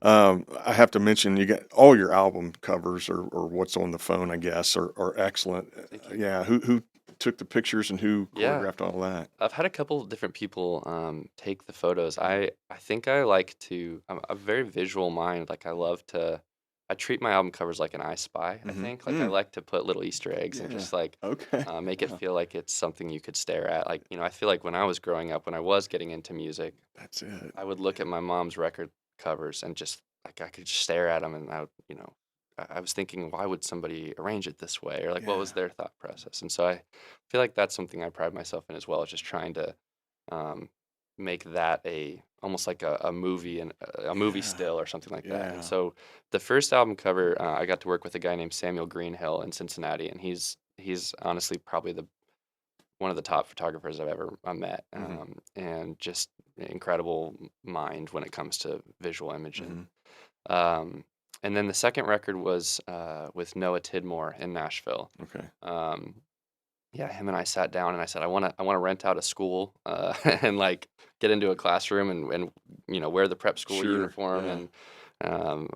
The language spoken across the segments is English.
I have to mention you got all your album covers or what's on the phone, I guess, are excellent. Thank you. Yeah, who took the pictures and who Yeah, choreographed all that? I've had a couple different people take the photos. I think I like to. I'm a very visual mind. Like I love to. I treat my album covers like an I Spy. I Mhm. think like I like to put little Easter eggs and Yeah. just like Okay. make it Yeah. feel like it's something you could stare at. Like I feel like when I was growing up, when I was getting into music, That's it. I would look at my mom's record covers and just like I could just stare at them and I would, I was thinking, why would somebody arrange it this way? Or like, what was Yeah. their thought process? And so I feel like that's something I pride myself in as well, is just trying to um, make that almost like a movie and a movie Yeah. still or something like that. And Yeah. so the first album cover, I got to work with a guy named Samuel Greenhill in Cincinnati, and he's honestly probably the one of the top photographers I've ever met, Mhm. and just incredible mind when it comes to visual imaging. Mhm. Um, and then the second record was with Noah Tidmore in Nashville. Okay. Um, yeah, him and I sat down and I said, I want to rent out a school and like get into a classroom and wear the prep school Sure. uniform Yeah. and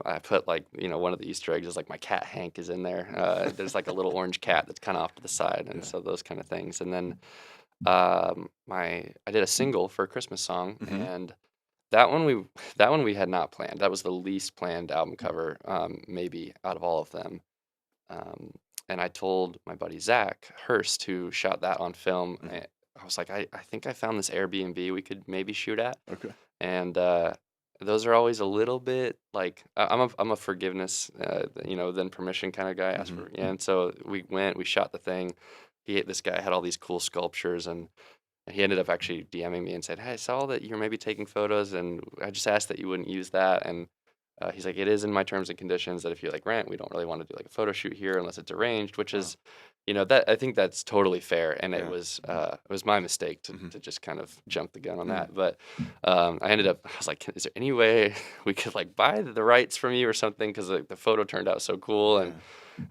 I put like one of the Easter eggs is like my cat Hank is in there. There's like a little orange cat that's kind of off to the side, and Yeah. so those kind of things. And then my I did a single for a Christmas song, Mhm. and that one we that one we had not planned. That was the least planned album cover, maybe out of all of them. Um, and I told my buddy Zach Hurst, who shot that on film, Mhm. I was like, I think I found this Airbnb we could maybe shoot at. Okay. And those are always a little bit like I'm a forgiveness, then permission kind of guy. Ask Mhm. for, and so we shot the thing. This guy had all these cool sculptures, and he ended up actually DMing me and said, "Hey, I saw that you're maybe taking photos, and I just asked that you wouldn't use that." And he's like, "It is in my terms and conditions that if you like rent, we don't really want to do like a photo shoot here unless it's arranged," which Wow. is, that I think that's totally fair. And Yeah. Mhm. it was my mistake to Mhm. to just kind of jump the gun on Mhm. that. But I was like, "Is there any way we could like buy the rights from you or something?" Because like the photo turned out so cool, Yeah.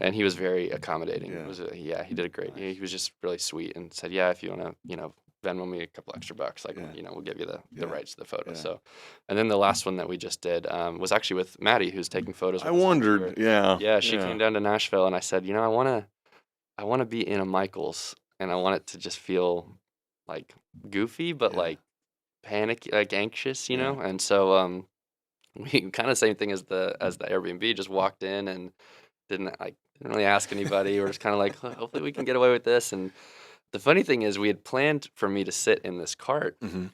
and he was very accommodating. It Yeah. was yeah, he did a great. He Nice. was just really sweet and said, "Yeah, if you want to, Venmo me a couple extra bucks, like Yeah. we'll give you the Yeah. rights to the photo." Yeah. So, and then the last one that we just did was actually with Maddie, who's taking photos I with us on wondered. tour. Yeah. Yeah, she Yeah. came down to Nashville, and I said, I want to be in a Michaels, and I want it to just feel like goofy, but Yeah. like panicky, like anxious, Yeah. And so we kind of same thing as the Airbnb, just walked in and didn't really ask anybody. We're just kind of like, Hopefully we can get away with this." And the funny thing is, we had planned for me to sit in this cart, Mhm.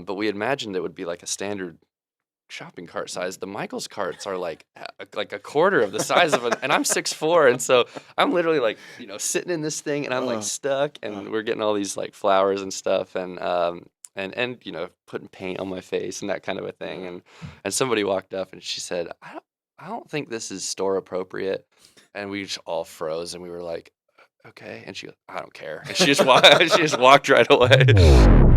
but we imagined it would be like a standard shopping cart size. The Michaels carts are like a quarter of the size of and I'm 6'4", and so I'm literally like sitting in this thing and I'm like Uh, stuck, uh, and we're getting all these like flowers and stuff, and putting paint on my face and that kind of a thing, yeah. and somebody walked up and she said, I don't think this is store appropriate," and we just all froze and we were like, "Okay," and she goes, "I don't care," and she just walked she just walked right away.